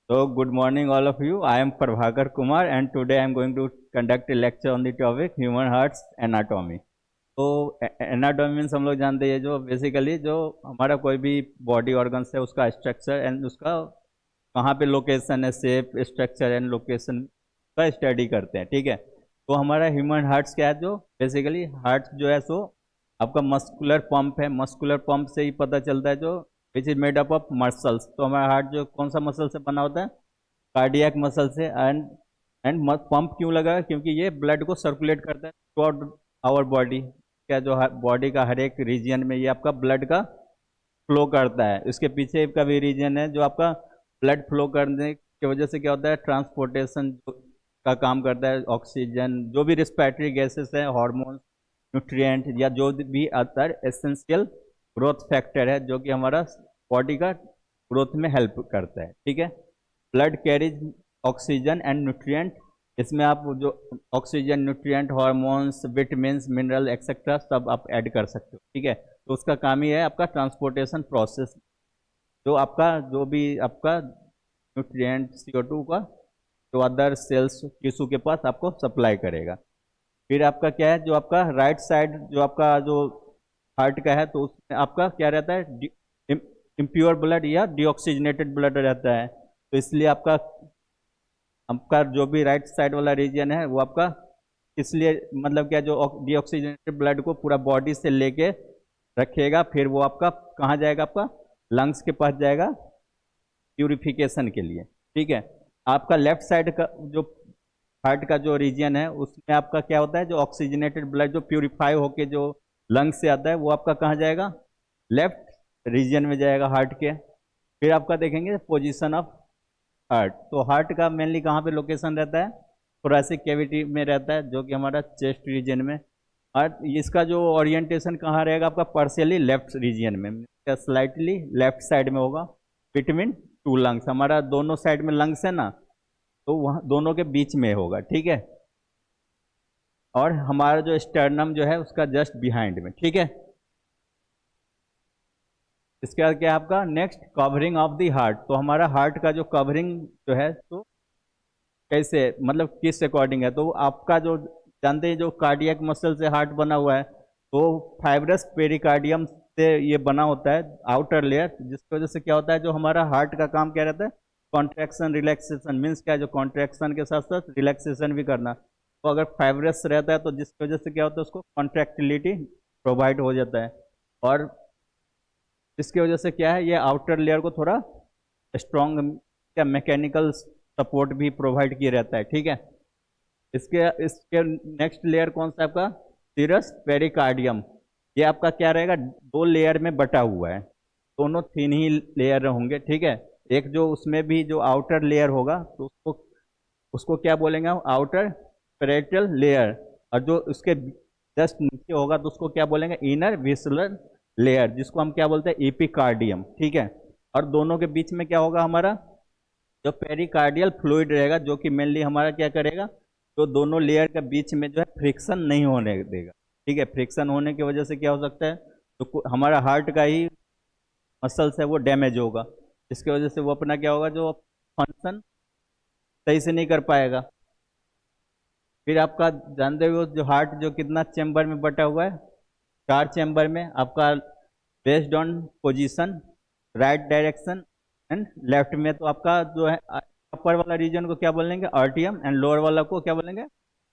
So, good morning, all of you. I am Prabhakar Kumar, and today I am going to conduct a lecture on the topic human heart's anatomy. तो anatomy means हम लोग जानते हैं जो basically जो हमारा कोई भी बॉडी ऑर्गन्स है उसका स्ट्रक्चर एंड उसका कहाँ पे लोकेशन है, शेप, स्ट्रक्चर एंड लोकेशन का स्टडी करते हैं। ठीक है, तो हमारा ह्यूमन हार्ट्स क्या है, जो बेसिकली हार्ट जो है सो आपका मस्कुलर पंप है। मस्कुलर पंप से ही पता चलता है जो which is made up of muscles. तो हमारा हार्ट जो कौन सा मसल से बना होता है, कार्डियक मसल से। एंड पंप क्यों लगा, क्योंकि ये ब्लड को सर्कुलेट करता है थ्रू आउट आवर बॉडी। क्या जो बॉडी का हर एक रीजन में ये आपका ब्लड का फ्लो करता है। इसके पीछे का भी रीजन है जो आपका ब्लड फ्लो करने की वजह से क्या होता है, ट्रांसपोर्टेशन का काम करता है। ऑक्सीजन, जो भी रिस्पिरेटरी गैसेस है, हार्मोन्स, न्यूट्रिएंट या जो भी अदर एसेंशियल ग्रोथ फैक्टर है जो कि हमारा बॉडी का ग्रोथ में हेल्प करता है। ठीक है, blood carries oxygen and nutrient. इसमें आप जो oxygen, nutrient, hormones, vitamins, mineral etcetera सब आप ऐड कर सकते हो। ठीक है, तो उसका काम ही है आपका ट्रांसपोर्टेशन प्रोसेस, जो आपका जो भी आपका न्यूट्रिएंट CO2 का तो अदर सेल्स टिश्यू के पास आपको सप्लाई करेगा। फिर आपका क्या है, जो आपका राइट साइड जो आपका जो हार्ट का है, तो उसमें आपका क्या रहता है, इम्प्योर ब्लड या डीऑक्सीजनेटेड ब्लड रहता है। तो इसलिए आपका आपका जो भी राइट साइड वाला रीजन है वो आपका इसलिए मतलब क्या, जो डीऑक्सीजनेटेड ब्लड को पूरा बॉडी से लेके रखेगा, फिर वो आपका कहाँ जाएगा, आपका लंग्स के पास जाएगा प्यूरिफिकेशन के लिए। ठीक है, आपका लेफ्ट साइड का जो हार्ट का जो रीजन है उसमें आपका क्या होता है, जो ऑक्सीजनेटेड ब्लड जो प्यूरिफाई होके जो लंग्स से आता है वो आपका कहाँ जाएगा, लेफ्ट रीजन में जाएगा हार्ट के। फिर आपका देखेंगे पोजीशन ऑफ हार्ट। तो हार्ट का मेनली कहाँ पे लोकेशन रहता है, थोरेसिक कैविटी में रहता है, जो कि हमारा चेस्ट रीजन में। और इसका जो ओरिएंटेशन कहाँ रहेगा, आपका पार्शियली लेफ्ट रीजन में, स्लाइटली लेफ्ट साइड में होगा, बिटवीन टू लंग्स। हमारा दोनों साइड में लंग्स है ना, तो वहाँ दोनों के बीच में होगा। ठीक है, और हमारा जो स्टर्नम जो है उसका जस्ट बिहाइंड में। ठीक है, इसके बाद क्या है आपका next, covering of the heart. तो हमारा हार्ट का जो कवरिंग जो है तो कैसे, मतलब किस अकॉर्डिंग है, तो आपका जो जानते हैं जो कार्डियक मसल से हार्ट बना हुआ है, तो फाइब्रस पेरिकार्डियम से ये बना होता है आउटर लेयर, जिसकी वजह से क्या होता है, जो हमारा हार्ट का काम क्या रहता है, कॉन्ट्रैक्शन रिलैक्सेशन। मीन्स क्या है, जो कॉन्ट्रैक्शन के साथ साथ रिलैक्सेशन भी करना। तो अगर फाइब्रस रहता है तो जिसकी वजह से क्या होता है, उसको कॉन्ट्रैक्टिलिटी प्रोवाइड हो जाता है, और इसकी वजह से क्या है, ये आउटर लेयर को थोड़ा स्ट्रॉन्ग क्या मैकेनिकल सपोर्ट भी प्रोवाइड किया रहता है। ठीक है, इसके इसके नेक्स्ट लेयर कौन सा आपका, सीरस पेरिकार्डियम। ये आपका क्या रहेगा, दो लेयर में बटा हुआ है, दोनों थिन ही लेयर होंगे। ठीक है, एक जो उसमें भी जो आउटर लेयर होगा तो उसको उसको क्या बोलेंगे हम, आउटर पेरिटल लेयर। और जो उसके जस्ट नीचे होगा तो उसको क्या बोलेंगे, इनर विसुलर लेयर, जिसको हम क्या बोलते हैं, एपिकार्डियम। ठीक है, और दोनों के बीच में क्या होगा, हमारा जो पेरिकार्डियल फ्लूइड रहेगा, जो कि मेनली हमारा क्या करेगा, तो दोनों लेयर के बीच में जो है फ्रिक्शन नहीं होने देगा। ठीक है, फ्रिक्शन होने की वजह से क्या हो सकता है, तो हमारा हार्ट का ही मसल्स है वो डैमेज होगा, जिसकी वजह से वो अपना क्या होगा, जो फंक्शन सही से नहीं कर पाएगा। फिर आपका जानते हो जो हार्ट जो कितना चैम्बर में बटा हुआ है, चार चैम्बर में आपका, based on position, right direction and left में। तो आपका जो है अपर वाला रीजन को क्या बोलेंगे, आर्टियम, एंड लोअर वाला को क्या बोलेंगे,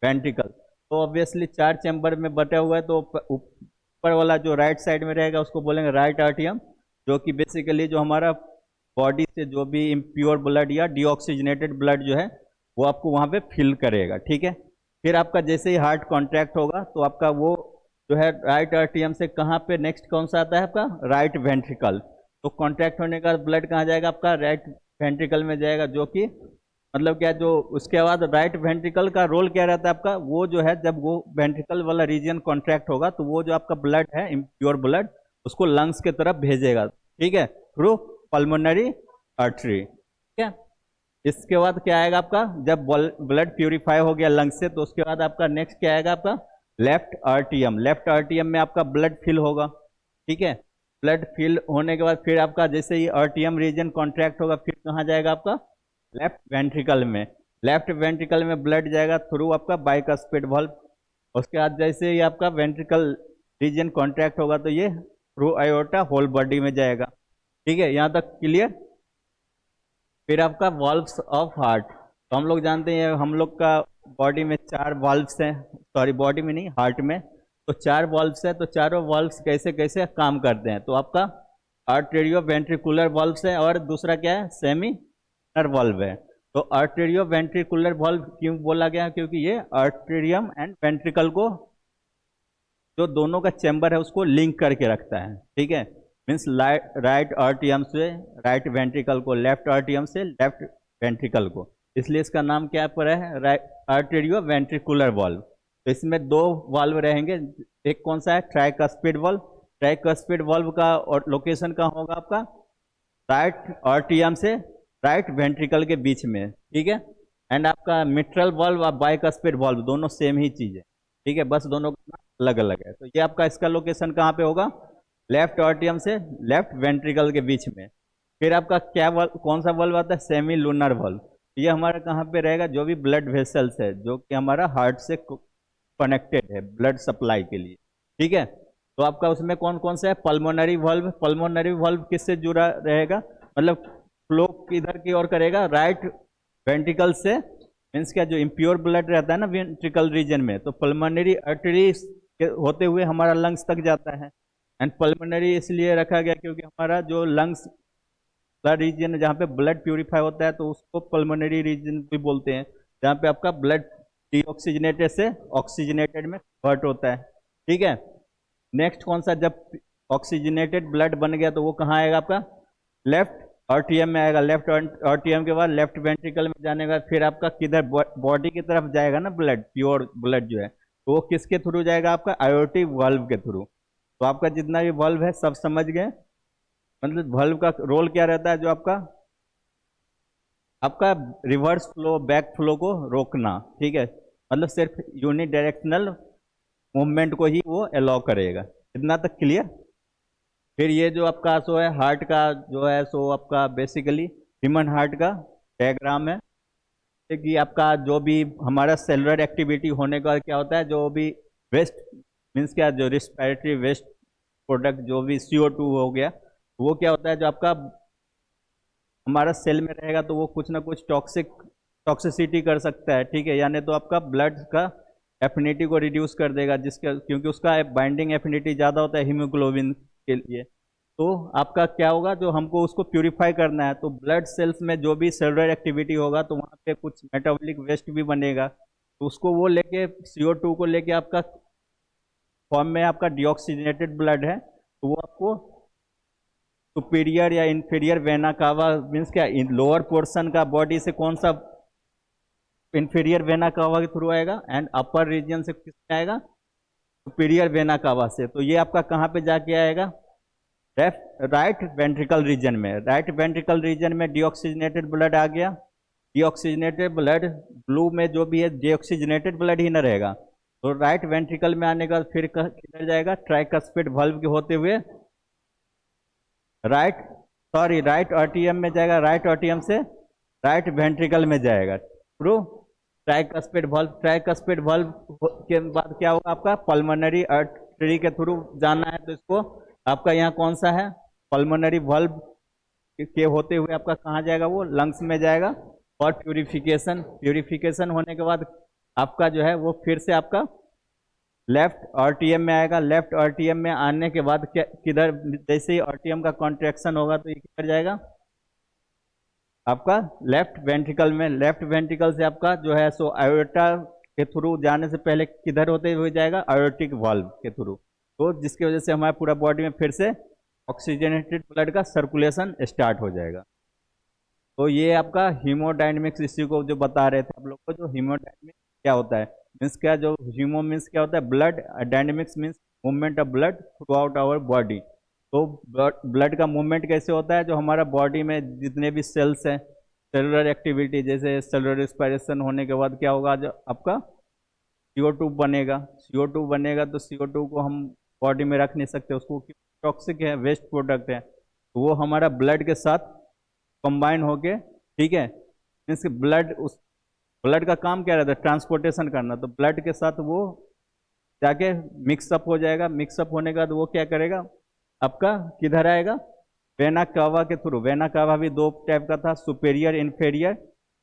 वेंट्रिकल। तो ऑब्वियसली चार चैम्बर में बटा हुआ है, तो ऊपर वाला जो राइट साइड में रहेगा उसको बोलेंगे राइट आर्टियम, जो कि बेसिकली जो हमारा बॉडी से जो भी इम्प्योर ब्लड या डीऑक्सीजनेटेड ब्लड जो है वो आपको वहाँ पे फिल करेगा। ठीक है, फिर आपका जैसे ही हार्ट कॉन्ट्रैक्ट होगा तो आपका वो जो है राइट आर्टियम से कहाँ पे नेक्स्ट कौन सा आता है आपका, राइट वेंट्रिकल। तो कॉन्ट्रैक्ट होने का ब्लड कहाँ जाएगा, आपका राइट वेंट्रिकल में जाएगा, जो कि मतलब क्या, जो उसके बाद राइट वेंट्रिकल का रोल क्या रहता है आपका, वो जो है जब वो वेंट्रिकल वाला रीजन कॉन्ट्रैक्ट होगा तो वो जो आपका ब्लड है इम्प्योर ब्लड उसको लंग्स की तरफ भेजेगा। ठीक है, थ्रू पल्मोनरी आर्टरी। ठीक है, इसके बाद क्या आएगा आपका, जब ब्लड प्यूरिफाई हो गया लंग्स से, तो उसके बाद आपका नेक्स्ट क्या आएगा, आपका लेफ्ट आर्टियम। लेफ्ट आर्टियम में आपका ब्लड फिल होगा। ठीक है, ब्लड फिल होने के बाद फिर आपका जैसे ही आर्टियम रीजन कॉन्ट्रैक्ट होगा, फिर कहाँ जाएगा आपका, लेफ्ट वेंट्रिकल में। लेफ्ट वेंट्रिकल में ब्लड जाएगा थ्रू आपका बाइकस्पिड वाल्व। उसके बाद जैसे ही आपका वेंट्रिकल रीजन कॉन्ट्रैक्ट होगा तो ये थ्रू आयोटा होल बॉडी में जाएगा। ठीक है, यहाँ तक क्लियर। फिर आपका वाल्व्स ऑफ हार्ट। तो हम लोग जानते हैं हम लोग का बॉडी में 4 वाल्व्स हैं, सॉरी बॉडी में नहीं, हार्ट में। तो 4 वाल्व्स हैं, तो चारों वाल्व्स कैसे कैसे काम करते हैं। तो आपका आर्टेरियो वेंट्रिकुलर वाल्व्स है, और दूसरा क्या है, सेमिनर वाल्व है। तो आर्टेरियो वेंट्रिकुलर वाल्व क्यों बोला गया, क्योंकि ये आर्टेरियम एंड वेंट्रिकल को, जो दोनों का चैम्बर है उसको लिंक करके रखता है। ठीक है, मीन्स राइट आर्टियम से राइट वेंट्रिकल को, लेफ्ट आर्टियम से लेफ्ट वेंट्रिकल को, इसलिए इसका नाम क्या पर है, राइट आर्टेरियो वेंट्रिकुलर वाल्व। तो इसमें 2 वाल्व रहेंगे, एक कौन सा है, ट्राइकस्पिड वाल्व। ट्राइकस्पिड वाल्व का और लोकेशन कहाँ होगा आपका, राइट आर्टियम से राइट वेंट्रिकल के बीच में। ठीक है, एंड आपका मिट्रल वाल्व और बाइकस्पिड वाल्व दोनों सेम ही चीज है। ठीक है, बस दोनों का अलग अलग है। तो ये आपका इसका लोकेशन कहाँ पे होगा, लेफ्ट आर्टियम से लेफ्ट वेंट्रिकल के बीच में। फिर आपका क्या वाल्व, कौन सा वाल्व आता है, सेमी लूनर वाल्व। ये हमारा कहाँ पे रहेगा, जो भी ब्लड वेसल्स है जो कि हमारा हार्ट से कनेक्टेड है ब्लड सप्लाई के लिए। ठीक है, तो आपका उसमें कौन कौन सा है, पल्मोनरी वाल्व। पल्मोनरी वाल्व किससे जुड़ा रहेगा, मतलब फ्लो किधर की ओर करेगा, राइट वेंट्रिकल से, मीन्स क्या, जो इम्प्योर ब्लड रहता है ना वेंट्रिकल रीजन में, तो पल्मोनरी आर्टरी होते हुए हमारा लंग्स तक जाता है। एंड पल्मोनरी इसलिए रखा गया क्योंकि हमारा जो लंग्स का रीजन जहाँ पे ब्लड प्यूरिफाई होता है तो उसको पल्मोनरी रीजन भी बोलते हैं, जहाँ पे आपका ब्लड डीऑक्सीजनेटेड से ऑक्सीजनेटेड में कन्वर्ट होता है। ठीक है, नेक्स्ट कौन सा, जब ऑक्सीजनेटेड ब्लड बन गया तो वो कहाँ आएगा आपका, लेफ्ट आर्टियम में आएगा। लेफ्ट आर्टियम के बाद लेफ्ट वेंट्रिकल में जाने के बाद फिर आपका किधर, बॉडी की तरफ जाएगा ना ब्लड, प्योर ब्लड जो है, तो वो किसके थ्रू जाएगा, आपका आयोटिक वाल्व के थ्रू। तो आपका जितना भी वाल्व है सब समझ गए, मतलब वाल्व का रोल क्या रहता है, जो आपका आपका रिवर्स फ्लो बैक फ्लो को रोकना। ठीक है, मतलब सिर्फ यूनि डायरेक्शनल मूवमेंट को ही वो अलाउ करेगा। इतना तक क्लियर। फिर ये जो आपका सो है हार्ट का जो है सो आपका बेसिकली ह्यूमन हार्ट का डायग्राम है कि आपका जो भी हमारा सेलुलर एक्टिविटी होने का क्या होता है, जो भी वेस्ट, मीन्स क्या, जो रिस्पिरेटरी वेस्ट प्रोडक्ट जो भी CO2 हो गया, वो क्या होता है, जो आपका हमारा सेल में रहेगा तो वो कुछ ना कुछ टॉक्सिसिटी कर सकता है। ठीक है, यानी तो आपका ब्लड का एफिनिटी को रिड्यूस कर देगा, जिसका क्योंकि उसका बाइंडिंग एफिनिटी ज़्यादा होता है हीमोग्लोबिन के लिए। तो आपका क्या होगा, जो हमको उसको प्यूरिफाई करना है, तो ब्लड सेल्स में जो भी सेलुलर एक्टिविटी होगा तो वहाँ पे कुछ मेटाबॉलिक वेस्ट भी बनेगा, तो उसको वो लेके CO2 को लेके आपका फॉर्म में आपका डीऑक्सीजनेटेड ब्लड है, तो वो आपको सुपीरियर या इंफीरियर वेना कावा, मीन्स क्या, लोअर पोर्शन का बॉडी से कौन सा, इंफीरियर वेना कावा के थ्रू आएगा, एंड अपर रीजन से किस आएगा, सुपीरियर वेना कावा से। तो ये आपका कहाँ पे जाके आएगा, राइट वेंट्रिकल रीजन में। राइट वेंट्रिकल रीजन में डीऑक्सीजनेटेड ब्लड आ गया। डीऑक्सीजनेटेड ब्लड, ब्लू में जो भी है डीऑक्सीजनेटेड ब्लड ही ना रहेगा, तो राइट वेंट्रिकल में आने का फिर किधर जाएगा, ट्राइकस्पिड वाल्व के होते हुए राइट आर्टियम में जाएगा, राइट आर्टियम से राइट वेंट्रिकल में जाएगा through tricuspid valve. Tricuspid valve के बाद क्या होगा, आपका पल्मोनरी आर्टरी के थ्रू जाना है, तो इसको आपका यहाँ कौन सा है, पल्मोनरी वाल्व के होते हुए आपका कहाँ जाएगा, वो लंग्स में जाएगा। और प्यूरिफिकेशन होने के बाद आपका जो है वो फिर से आपका लेफ्ट आर्टियम में आएगा। लेफ्ट आर्टियम में आने के बाद क्या, किधर, जैसे ही आर्टियम का कॉन्ट्रैक्शन होगा तो ये किधर जाएगा, आपका लेफ्ट वेंट्रिकल में। लेफ्ट वेंट्रिकल से आपका जो है सो आयोटा के थ्रू जाने से पहले किधर होते हुए जाएगा, आयोटिक वाल्व के थ्रू, तो जिसकी वजह से हमारे पूरा बॉडी में फिर से ऑक्सीजनेटेड ब्लड का सर्कुलेशन स्टार्ट हो जाएगा। तो ये आपका हीमोडायनेमिक्स, इसी को जो बता रहे थे आप लोग को, जो हीमोडायनेमिक्स क्या होता है, मीन्स क्या, जो हीमो मीन्स क्या होता है, blood, dynamics means movement of blood throughout our body. तो ब्लड का मूवमेंट कैसे होता है, जो हमारा बॉडी में जितने भी सेल्स हैं, सेलुलर एक्टिविटी, जैसे सेलुलर रिस्पायरेशन होने के बाद क्या होगा, जो आपका CO2 बनेगा। CO2 बनेगा तो CO2 को हम बॉडी में रख नहीं सकते, उसको टॉक्सिक है, वेस्ट प्रोडक्ट है, तो वो हमारा ब्लड के साथ कंबाइन होके, ठीक है, मीन्स ब्लड, उस ब्लड का काम क्या रहता है, ट्रांसपोर्टेशन करना, तो ब्लड के साथ वो जाके मिक्सअप हो जाएगा। मिक्सअप होने के बाद वो क्या करेगा, आपका किधर आएगा, वेना कावा के थ्रू। वेना कावा भी दो टाइप का था, सुपेरियर इन्फेरियर।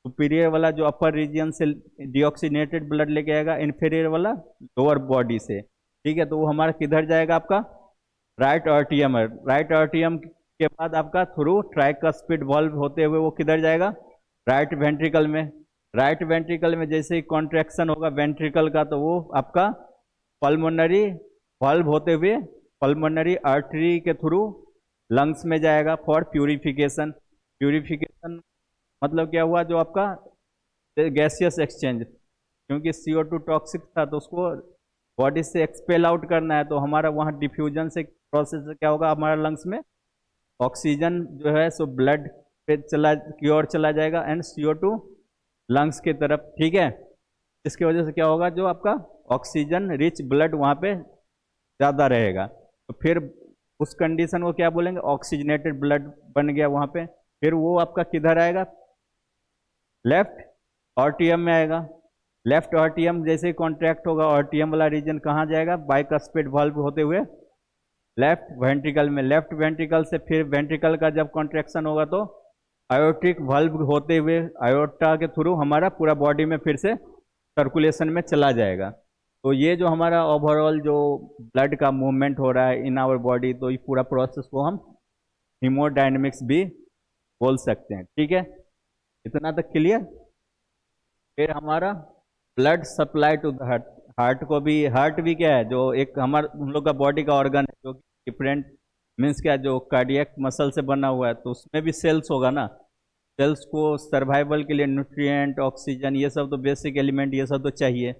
सुपीरियर वाला जो अपर रीजन से डिऑक्सीनेटेड ब्लड लेके आएगा, इन्फेरियर वाला लोअर बॉडी से। ठीक है, तो वो हमारा किधर जाएगा, आपका राइट आर्टियम है। राइट आर्टियम के बाद आपका थ्रू ट्राइकस्पिड वाल्व होते हुए वो किधर जाएगा, राइट वेंट्रिकल में। राइट वेंट्रिकल में जैसे ही कॉन्ट्रैक्शन होगा वेंट्रिकल का, तो वो आपका पल्मोनरी वाल्व होते हुए पल्मोनरी आर्टरी के थ्रू लंग्स में जाएगा फॉर प्यूरिफिकेशन। प्यूरिफिकेशन मतलब क्या हुआ, जो आपका गैसियस एक्सचेंज, क्योंकि CO2 टॉक्सिक था तो उसको बॉडी से एक्सपेल आउट करना है, तो हमारा वहाँ डिफ्यूजन से प्रोसेस से क्या होगा, हमारा लंग्स में ऑक्सीजन जो है सो ब्लड पे चला की ओर चला जाएगा एंड CO2 लंग्स की तरफ। ठीक है, इसकी वजह से क्या होगा, जो आपका ऑक्सीजन रिच ब्लड वहाँ पे ज़्यादा रहेगा, तो फिर उस कंडीशन को क्या बोलेंगे, ऑक्सीजनेटेड ब्लड बन गया वहाँ पे। फिर वो आपका किधर आएगा, लेफ्ट आर्टियम में आएगा। लेफ्ट आर्टियम जैसे ही कॉन्ट्रैक्ट होगा, आर्टियम वाला रीजन कहाँ जाएगा, बाइकस्पिड वाल्व होते हुए लेफ्ट वेंट्रिकल में। लेफ्ट वेंट्रिकल से फिर वेंट्रिकल का जब कॉन्ट्रैक्शन होगा तो आयोटिक वाल्व होते हुए आयोटा के थ्रू हमारा पूरा बॉडी में फिर से सर्कुलेशन में चला जाएगा। तो ये जो हमारा ओवरऑल जो ब्लड का मूवमेंट हो रहा है इन आवर बॉडी, तो ये पूरा प्रोसेस को हम हीमोडायनेमिक्स भी बोल सकते हैं। ठीक है, इतना तक क्लियर। फिर हमारा blood supply to the heart. Heart को भी, हार्ट भी क्या है, जो एक हमारा हम लोग का बॉडी का ऑर्गन है जो डिफरेंट मीन्स क्या, जो कार्डियक मसल से बना हुआ है, तो उसमें भी सेल्स होगा ना। सेल्स को सर्वाइवल के लिए न्यूट्रिएंट, ऑक्सीजन, ये सब तो बेसिक एलिमेंट, ये सब तो चाहिए।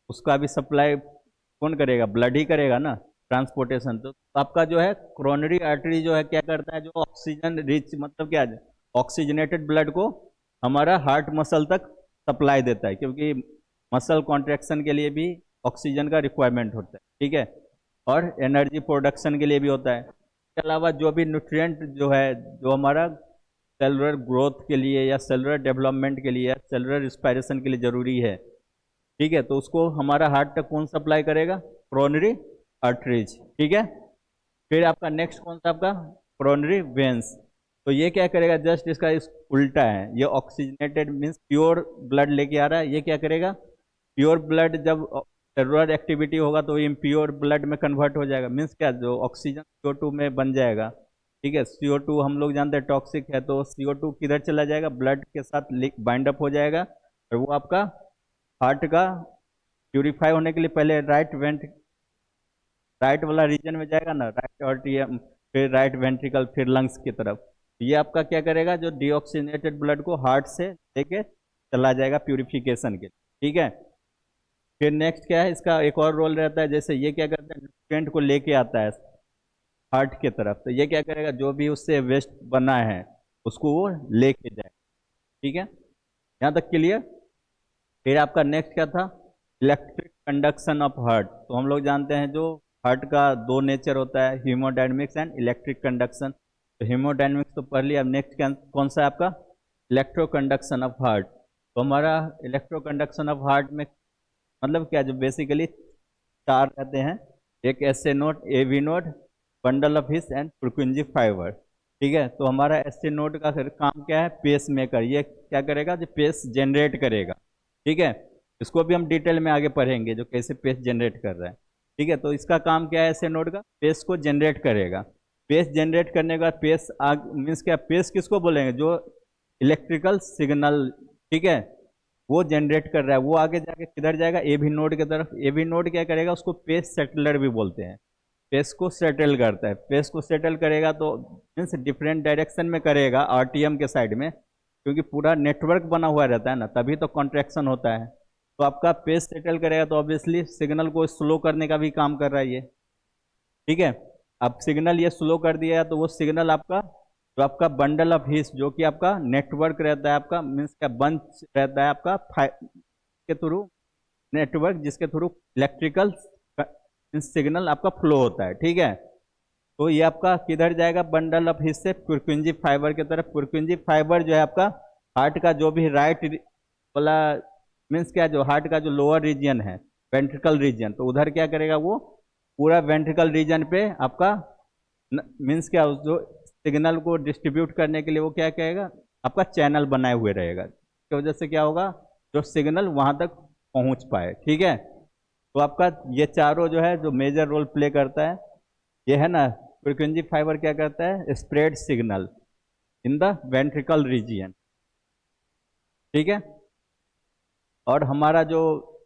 उसका भी सप्लाई कौन करेगा, ब्लड ही करेगा ना, ट्रांसपोर्टेशन। तो आपका जो है कोरोनरी आर्टरी जो है क्या करता है, जो ऑक्सीजन रिच मतलब क्या है, ऑक्सीजनेटेड ब्लड को हमारा हार्ट मसल तक सप्लाई देता है, क्योंकि मसल कॉन्ट्रैक्शन के लिए भी ऑक्सीजन का रिक्वायरमेंट होता है। ठीक है, और एनर्जी प्रोडक्शन के लिए भी होता है। इसके अलावा जो भी न्यूट्रिएंट जो है, जो हमारा सेलुलर ग्रोथ के लिए या सेलुलर डेवलपमेंट के लिए या सेलुलर रिस्पायरेशन के लिए ज़रूरी है, ठीक है, तो उसको हमारा हार्ट तक कौन सप्लाई करेगा, कोरोनरी आर्टरीज। ठीक है, फिर आपका नेक्स्ट कौन सा, आपका कोरोनरी वेंस। तो ये क्या करेगा, जस्ट इसका इस उल्टा है, ये ऑक्सीजनेटेड मीन्स प्योर ब्लड लेके आ रहा है। ये क्या करेगा, प्योर ब्लड जब सेलुलर एक्टिविटी होगा तो इम्प्योर ब्लड में कन्वर्ट हो जाएगा। मीन्स क्या, जो ऑक्सीजन CO2 में बन जाएगा। ठीक है, CO2 हम लोग जानते हैं टॉक्सिक है, तो CO2 किधर चला जाएगा, ब्लड के साथ बाइंड अप हो जाएगा, और वो आपका हार्ट का प्यूरिफाई होने के लिए पहले राइट वाला रीजन में जाएगा ना, राइट आर्टियम, फिर राइट वेंट्रिकल, फिर लंग्स की तरफ। ये आपका क्या करेगा, जो डिऑक्सीनेटेड ब्लड को हार्ट से लेके चला जाएगा प्यूरिफिकेशन के लिए। ठीक है, फिर नेक्स्ट क्या है, इसका एक और रोल रहता है, जैसे ये क्या करता है, न्यूट्रिएंट को लेके आता है हार्ट की तरफ, तो ये क्या करेगा, जो भी उससे वेस्ट बना है उसको वो लेके जाए। ठीक है, यहाँ तक क्लियर। फिर आपका नेक्स्ट क्या था, इलेक्ट्रिक कंडक्शन ऑफ हार्ट। तो हम लोग जानते हैं जो हार्ट का दो नेचर होता है, हीमोडायनेमिक्स एंड इलेक्ट्रिक कंडक्शन। तो हीमोडायनेमिक्स तो पढ़ लिया, अब नेक्स्ट कौन सा है आपका, इलेक्ट्रो कंडक्शन ऑफ हार्ट। तो हमारा इलेक्ट्रो कंडक्शन ऑफ हार्ट में मतलब क्या, जो बेसिकली चार रहते हैं, एक SA node, AV node, bundle of his and frequency fibre. ठीक है, तो हमारा SA नोड का काम क्या है, पेस मेकर। ये क्या करेगा, जो पेस जनरेट करेगा। ठीक है, इसको भी हम डिटेल में आगे पढ़ेंगे, जो कैसे पेस जनरेट कर रहा है। ठीक है, तो इसका काम क्या है, SA नोड का पेस को जनरेट करेगा। पेस जनरेट करने के बाद पेस मीन्स क्या, पेस किसको बोलेंगे, जो इलेक्ट्रिकल सिग्नल, ठीक है, वो जनरेट कर रहा है, वो आगे जाके किधर जाएगा, AV नोड की तरफ। AV नोड क्या करेगा, उसको पेस सेटलर भी बोलते हैं, पेस को सेटल करता है। पेस को सेटल करेगा तो मीन्स डिफरेंट डायरेक्शन में करेगा आर्टियम के साइड में, क्योंकि पूरा नेटवर्क बना हुआ रहता है ना, तभी तो कॉन्ट्रैक्शन होता है। तो आपका पेस सेटल करेगा तो ऑब्वियसली सिग्नल को स्लो करने का भी काम कर रहा है ये। ठीक है, अब सिग्नल ये स्लो कर दिया तो वो सिग्नल आपका, जो आपका बंडल ऑफ हिस, जो कि आपका नेटवर्क रहता है, आपका मीन्स क्या बंच रहता है आपका के थ्रू, नेटवर्क जिसके थ्रू इलेक्ट्रिकल सिग्नल आपका फ्लो होता है। ठीक है, तो ये आपका किधर जाएगा, बंडल ऑफ हिस से पुरकुंजी फाइबर की तरफ। पुरकुंजी फाइबर जो है आपका हार्ट का जो भी राइट वाला मीन्स क्या, जो हार्ट का जो लोअर रीजन है वेंट्रिकल रीजन, तो उधर क्या करेगा वो पूरा वेंट्रिकल रीजन पे आपका मीन्स क्या, उस जो सिग्नल को डिस्ट्रीब्यूट करने के लिए वो क्या कहेगा, आपका चैनल बनाए हुए रहेगा, इसकी वजह से क्या होगा, जो सिग्नल वहां तक पहुंच पाए। ठीक है, तो आपका ये चारों जो है जो मेजर रोल प्ले करता है, ये है ना, फ्रीक्वेंसी फाइबर क्या करता है, spread signal in the ventricle region. ठीक है, और हमारा जो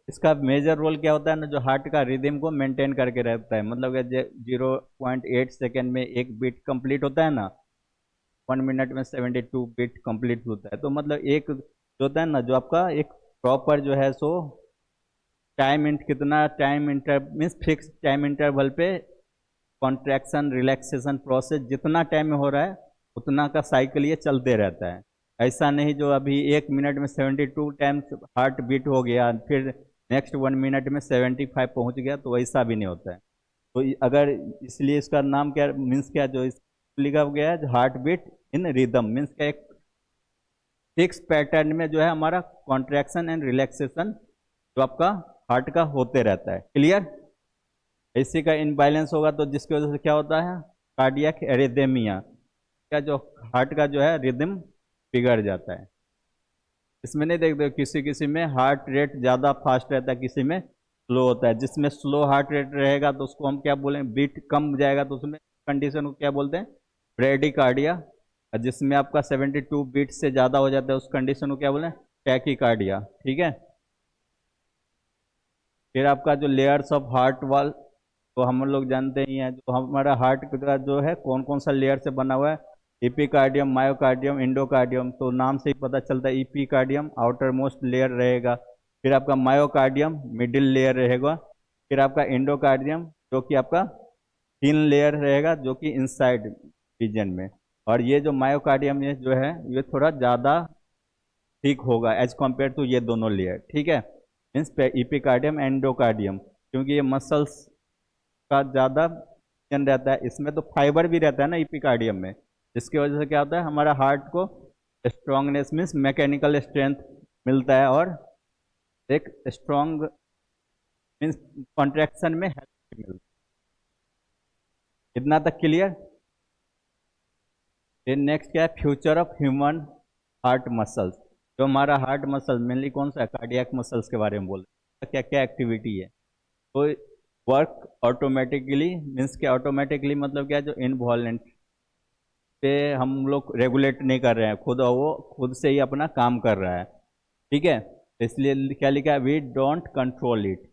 इसका मेजर रोल क्या होता है ना, जो हार्ट का रिदम को मेंटेन करके रहता है, मतलब 0.8 सेकेंड में एक बीट कंप्लीट होता है ना, 1 मिनट में 72 बीट कंप्लीट होता है, तो मतलब एक जो होता है ना, जो आपका एक प्रॉपर जो है सो टाइम कितना time inter means fix time interval पे कॉन्ट्रैक्शन रिलैक्सेशन प्रोसेस जितना टाइम में हो रहा है उतना का साइकिल ये चलते रहता है। ऐसा नहीं जो अभी 1 मिनट में 72 टाइम्स हार्ट बीट हो गया फिर नेक्स्ट 1 मिनट में 75 पहुंच गया, तो ऐसा भी नहीं होता है। तो अगर इसलिए इसका नाम क्या मीन्स क्या, जो इस लिखा गया है heart beat in rhythm, means क्या एक फिक्स पैटर्न में जो है हमारा कॉन्ट्रैक्शन एंड रिलैक्सेशन जो आपका हार्ट का होते रहता है। क्लियर, इसी का इनबैलेंस होगा तो जिसकी वजह से क्या होता है, कार्डियक एरिथमिया, क्या जो हार्ट का जो है रिदम बिगड़ जाता है। इसमें नहीं देखते, किसी किसी में हार्ट रेट ज़्यादा फास्ट रहता है, किसी में स्लो होता है। जिसमें स्लो हार्ट रेट रहेगा तो उसको हम क्या बोलेंगे, बीट कम जाएगा तो उसमें कंडीशन को क्या बोलते हैं, ब्रेडिकार्डिया। और जिसमें आपका 72 बीट से ज़्यादा हो जाता है उस कंडीशन को क्या बोलें, टैकीकार्डिया। ठीक है, फिर आपका जो लेयर्स ऑफ हार्ट वाल, तो हम लोग जानते ही हैं जो हमारा हार्ट का जो है कौन कौन सा लेयर से बना हुआ है, एपिकार्डियम, मायोकार्डियम, एंडोकार्डियम। तो नाम से ही पता चलता है एपिकार्डियम आउटर मोस्ट लेयर रहेगा, फिर आपका मायोकार्डियम मिडिल लेयर रहेगा, फिर आपका एंडोकार्डियम जो कि आपका थिन लेयर रहेगा जो कि इनसाइड रीजन में, और ये जो मायोकार्डियम ये जो है ये थोड़ा ज़्यादा ठीक होगा एज कम्पेयर टू ये दोनों लेयर। ठीक है, मीन्स एपिकार्डियम एंडोकार्डियम, क्योंकि ये मसल्स का ज़्यादा रहता है, इसमें तो फाइबर भी रहता है ना एपिकार्डियम में, जिसकी वजह से क्या होता है हमारा हार्ट को स्ट्रांगनेस मीन्स मैकेनिकल स्ट्रेंथ मिलता है और एक स्ट्रांग मीन्स कॉन्ट्रैक्शन में हेल्प मिलता है। इतना तक क्लियर। फिर नेक्स्ट क्या है, future of human heart muscles. जो हमारा हार्ट मसल मेनली कौन सा है, कार्डियक मसल्स के बारे में बोल रहे हैं, क्या क्या एक्टिविटी है, तो वर्क ऑटोमेटिकली मीन्स क्या, ऑटोमेटिकली मतलब क्या, जो इनवॉल्वेंट पे हम लोग रेगुलेट नहीं कर रहे हैं, खुद वो खुद से ही अपना काम कर रहा है। ठीक है, इसलिए क्या लिखा है, वी डोंट कंट्रोल इट,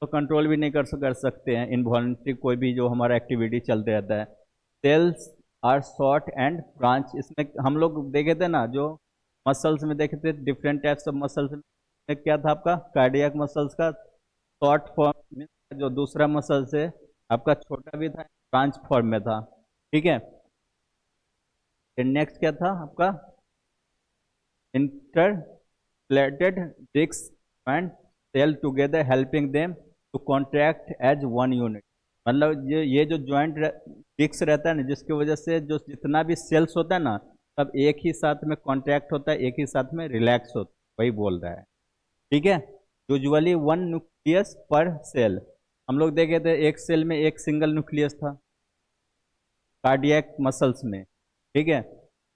तो कंट्रोल भी नहीं कर सकते हैं इनवॉल्ट्री कोई भी जो हमारा एक्टिविटी चलते रहता है। Cells are short and branch, इसमें हम लोग देखे थे ना, जो मसल्स में देखे थे डिफरेंट टाइप्स ऑफ मसल्स में क्या था आपका, कार्डियक मसल्स का शॉर्ट फॉर्म, जो दूसरा मसल से आपका छोटा भी था, ब्रांच फॉर्म में था। ठीक है, फिर नेक्स्ट क्या था आपका, intercalated disc and cell together helping them to contract as one unit, मतलब ये जो ज्वाइंट डिस्क रहता है ना, जिसकी वजह से जो जितना भी सेल्स होता है ना सब एक ही साथ में कॉन्ट्रैक्ट होता है, एक ही साथ में रिलैक्स होता है, वही बोल रहा है। ठीक है, यूजुअली वन न्यूक्लियस पर सेल, हम लोग देखे थे एक सेल में एक सिंगल न्यूक्लियस था कार्डियक मसल्स में। ठीक है,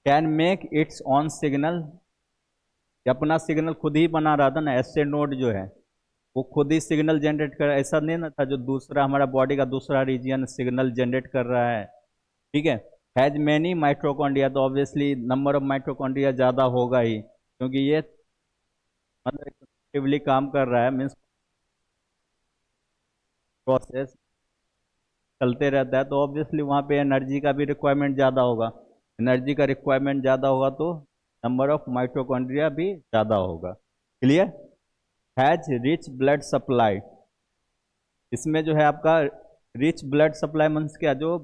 can make it's on signal, अपना सिग्नल खुद ही बना रहा था ना, एसए नोड जो है वो खुद ही सिग्नल जनरेट कर, ऐसा नहीं ना था जो दूसरा हमारा बॉडी का दूसरा रीजन सिग्नल जनरेट कर रहा है। ठीक है, हैज मैनी माइट्रोकॉन्ड्रिया, तो ऑब्वियसली नंबर ऑफ माइट्रोकॉन्ड्रिया ज़्यादा होगा ही, क्योंकि ये मतलब एक्टिवली काम कर रहा है, मीन्स प्रोसेस चलते रहता है, तो ऑब्वियसली वहाँ पे एनर्जी का भी रिक्वायरमेंट ज़्यादा होगा, एनर्जी का रिक्वायरमेंट ज़्यादा होगा तो नंबर ऑफ माइट्रोकॉन्ड्रिया भी ज़्यादा होगा। Clear, has rich blood supply, इसमें जो है आपका रिच ब्लड सप्लाई मीन्स क्या, जो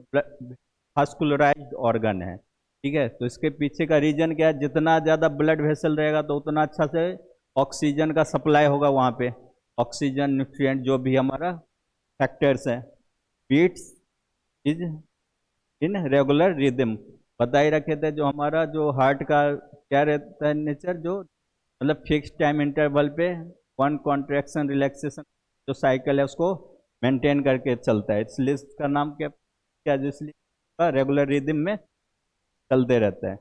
वास्कुलराइज्ड ऑर्गन है। ठीक है, तो इसके पीछे का रीजन क्या है, जितना ज़्यादा ब्लड वेसल रहेगा तो उतना अच्छा से ऑक्सीजन का सप्लाई होगा वहाँ पे, ऑक्सीजन न्यूट्रिएंट जो भी हमारा फैक्टर्स हैं, beats is in regular rhythm, बता ही रखे थे, जो हमारा जो हार्ट का क्या रहता है नेचर, जो मतलब फिक्स टाइम इंटरवल पे वन कॉन्ट्रैक्शन रिलैक्सेशन जो साइकिल है उसको मेंटेन करके चलता है, इसलिए इसका नाम क्या क्या जो इसलिए रेगुलर रिदम में चलते रहता है।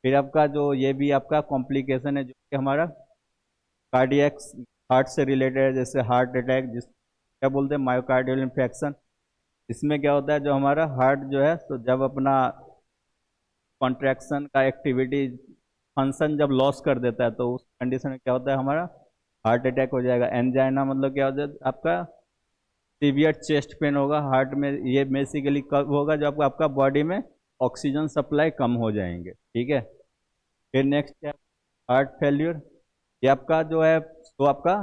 फिर आपका जो ये भी आपका कॉम्प्लिकेशन है जो कि हमारा कार्डियक हार्ट से रिलेटेड है, जैसे हार्ट अटैक, जिस क्या बोलते हैं मायोकार्डियल इन्फेक्शन। इसमें क्या होता है, जो हमारा हार्ट जो है तो जब अपना कॉन्ट्रैक्शन का एक्टिविटी फंक्शन जब लॉस कर देता है तो उस कंडीशन में क्या होता है, हमारा हार्ट अटैक हो जाएगा। एंजाइना मतलब क्या होता है, आपका सीवियर चेस्ट पेन होगा हार्ट में। ये बेसिकली कब होगा, जब आपका बॉडी में ऑक्सीजन सप्लाई कम हो जाएंगे, ठीक है। फिर नेक्स्ट क्या, हार्ट फेल्यूर। ये आपका जो है तो आपका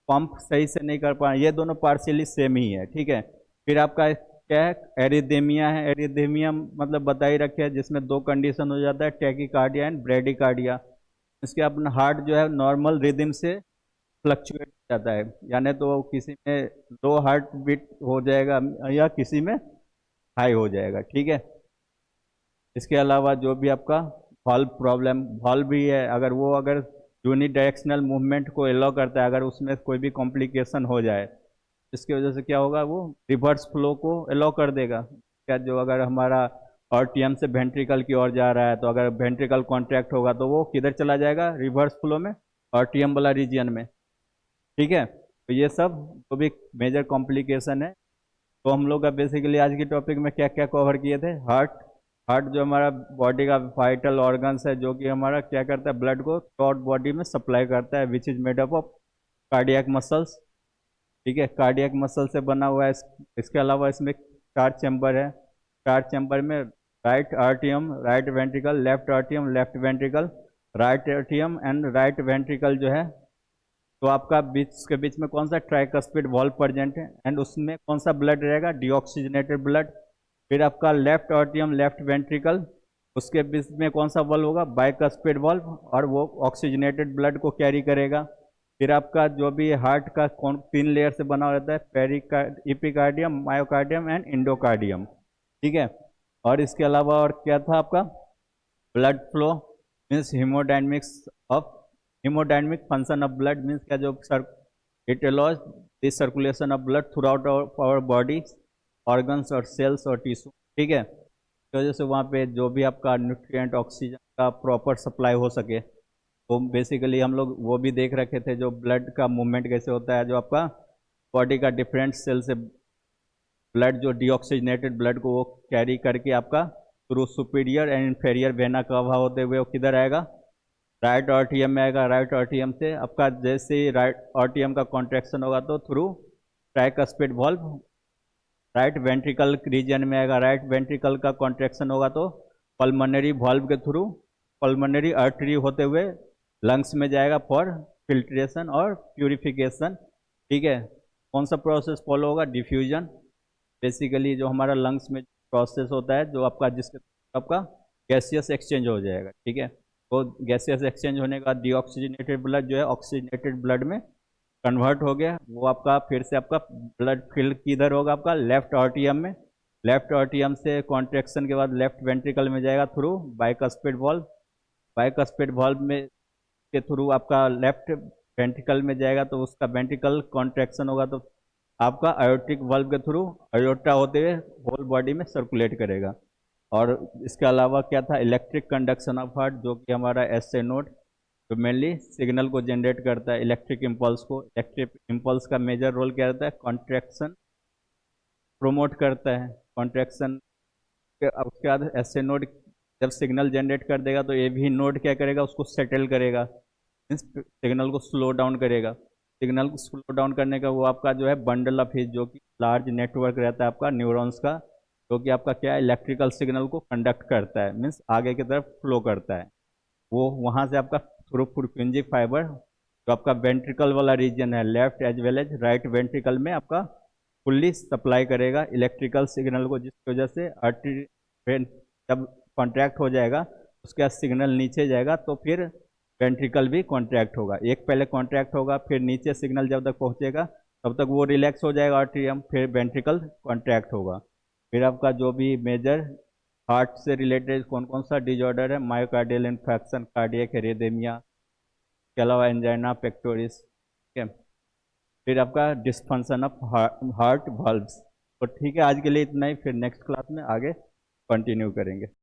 पंप सही से नहीं कर पा, ये दोनों पार्शियली सेम ही है, ठीक है। फिर आपका क्या है, एरिथेमिया है। एरिथेमिया मतलब बता ही रखे हैं, जिसमें दो कंडीशन हो जाता है, टैकीकार्डिया एंड ब्रेडिकार्डिया। इसके अपना हार्ट जो है नॉर्मल रिदम से फ्लक्चुएट हो जाता है, यानी तो किसी में लो हार्ट बीट हो जाएगा या किसी में हाई हो जाएगा, ठीक है। इसके अलावा जो भी आपका वॉल्व प्रॉब्लम, वॉल्व भी है, अगर वो अगर यूनिडायरेक्शनल मूवमेंट को एलो करता है, अगर उसमें कोई भी कॉम्प्लिकेशन हो जाए, इसकी वजह से क्या होगा, वो रिवर्स फ्लो को एलो कर देगा। क्या जो अगर हमारा आरटीएम से वेंट्रिकल की ओर जा रहा है, तो अगर वेंट्रिकल कॉन्ट्रैक्ट होगा तो वो किधर चला जाएगा, रिवर्स फ्लो में, आरटीएम वाला रीजन में, ठीक है। तो ये सब जो भी मेजर कॉम्प्लिकेशन है। तो हम लोग का बेसिकली आज की टॉपिक में क्या क्या कवर किए थे, हार्ट। हार्ट जो हमारा बॉडी का वाइटल ऑर्गन्स है, जो कि हमारा क्या करता है, ब्लड को थ्रू बॉडी में सप्लाई करता है, which is made up of cardiac muscles, ठीक है। कार्डियक मसल से बना हुआ है। इसके अलावा इसमें चार चैम्बर है। चार चैम्बर में right आर्टियम, right ventricle, left आर्टियम, left ventricle, right आर्टियम and right ventricle जो है, तो आपका बीच के बीच में कौन सा ट्राइकस्पिड वॉल्व प्रेजेंट है, एंड उसमें कौन सा ब्लड रहेगा, डीऑक्सीजनेटेड ब्लड। फिर आपका लेफ्ट आर्टियम, लेफ्ट वेंट्रिकल, उसके बीच में कौन सा वॉल्व होगा, बाइकस्पिड वॉल्व, और वो ऑक्सीजनेटेड ब्लड को कैरी करेगा। फिर आपका जो भी हार्ट का कौन तीन लेयर से बना रहता है, pericard, epicardium, myocardium and endocardium, ठीक है। और इसके अलावा और क्या था आपका, blood flow means hemodynamics of, hemodynamic function of blood means क्या, जो sir it allows the circulation of blood throughout our body, organs और सेल्स और टिश्यू, ठीक है। तो वजह से वहाँ पे जो भी आपका न्यूट्रिएंट ऑक्सीजन का प्रॉपर सप्लाई हो सके, तो बेसिकली हम लोग वो भी देख रखे थे, जो ब्लड का मूवमेंट कैसे होता है, जो आपका बॉडी का डिफरेंट सेल से ब्लड, जो डीऑक्सीजनेटेड ब्लड को वो कैरी करके आपका through superior and inferior vena कवा होते हुए वो किधर आएगा, राइट आर्टियम में आएगा। राइट आर्टियम से आपका जैसे ही राइट आर्टियम का कॉन्ट्रैक्शन होगा तो through tricuspid valve right ventricle region में आएगा। राइट वेंट्रिकल का कॉन्ट्रैक्शन होगा तो पल्मोनरी वॉल्व के थ्रू पल्मोनरी आर्टरी होते हुए लंग्स में जाएगा फॉर फिल्ट्रेशन और प्यूरिफिकेशन, ठीक है। कौन सा प्रोसेस फॉलो होगा, डिफ्यूजन। बेसिकली जो हमारा लंग्स में प्रोसेस होता है, जो आपका जिसके आपका गैसियस एक्सचेंज हो जाएगा, ठीक है। तो गैसियस एक्सचेंज होने के बाद डीऑक्सीजनेटेड ब्लड जो है ऑक्सीजनेटेड ब्लड में कन्वर्ट हो गया, वो आपका फिर से आपका ब्लड फिल किधर होगा, आपका लेफ्ट आर्टियम में। लेफ्ट आर्टियम से कॉन्ट्रैक्शन के बाद लेफ्ट वेंट्रिकल में जाएगा through bicuspid valve. Bicuspid valve में के थ्रू आपका लेफ्ट वेंट्रिकल में जाएगा, तो उसका वेंट्रिकल कॉन्ट्रैक्शन होगा तो आपका आयोटिक वाल्व के थ्रू आयोटा होते हुए होल बॉडी में सर्कुलेट करेगा। और इसके अलावा क्या था, इलेक्ट्रिक कंडक्शन ऑफ हार्ट, जो कि हमारा एसए नोड जो मेनली सिग्नल को जनरेट करता है, इलेक्ट्रिक इम्पल्स को। इलेक्ट्रिक इम्पल्स का मेजर रोल क्या रहता है, कॉन्ट्रैक्शन प्रोमोट करता है, कॉन्ट्रैक्शन। उसके बाद एसए नोड जब सिग्नल जनरेट कर देगा तो ये भी नोड क्या करेगा, उसको सेटल करेगा, मीन्स सिग्नल को स्लो डाउन करेगा। सिग्नल को स्लो डाउन करने का वो आपका जो है बंडल ऑफ हिज, जो कि लार्ज नेटवर्क रहता है आपका न्यूरॉन्स का, जो कि आपका क्या है, इलेक्ट्रिकल सिग्नल को कंडक्ट करता है, मीन्स आगे की तरफ फ्लो करता है। वो वहाँ से आपका थ्रू फ्रिक्वेंसी फाइबर, जो आपका वेंट्रिकल वाला रीजन है, left as well as right ventricle में आपका फुल्ली सप्लाई करेगा इलेक्ट्रिकल सिग्नल को, जिसकी वजह से आर्टरी जब कॉन्ट्रैक्ट हो जाएगा उसके बाद सिग्नल नीचे जाएगा, तो फिर वेंट्रिकल भी कॉन्ट्रैक्ट होगा। एक पहले कॉन्ट्रैक्ट होगा, फिर नीचे सिग्नल जब तक पहुंचेगा तब तक वो रिलैक्स हो जाएगा आर्ट्रियम, फिर वेंट्रिकल कॉन्ट्रैक्ट होगा। फिर आपका जो भी मेजर हार्ट से रिलेटेड कौन कौन सा डिजॉर्डर है, मायोकार्डियल इन्फेक्शन, कार्डियक एरिथमिया, के अलावा एंजाइना पेक्टोरिस, ठीक है। फिर आपका डिस्फंक्शन ऑफ हार्ट वाल्व्स। तो ठीक है, आज के लिए इतना ही, फिर नेक्स्ट क्लास में आगे कंटिन्यू करेंगे।